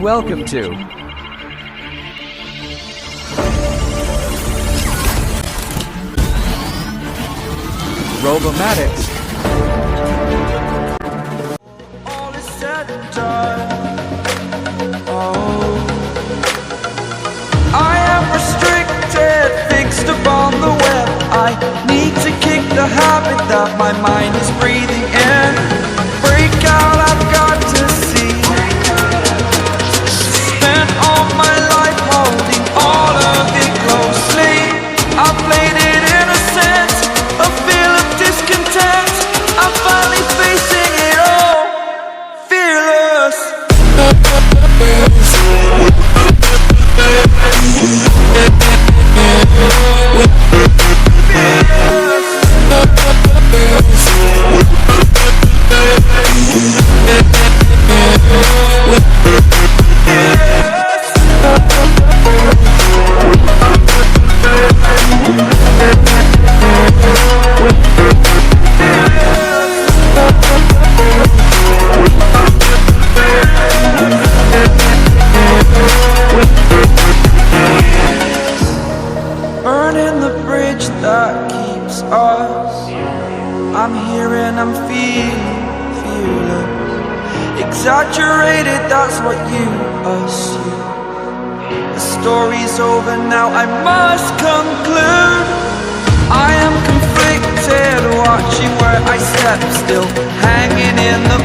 Welcome to Robotics. All is said and done. Oh, I am restricted, fixed upon the web. I need to kick the habit that my mind is breathing in. Break out, I've got to see. Spent all my life holding all of it closely. I played it innocent, a feel of discontent. I'm finally facing it all, fearless. Burning the bridge that keeps us. I'm here and I'm feeling fearless. Exaggerated, that's what you assume. The story's over now, I must conclude. I am conflicted, watching where I step still, hanging in the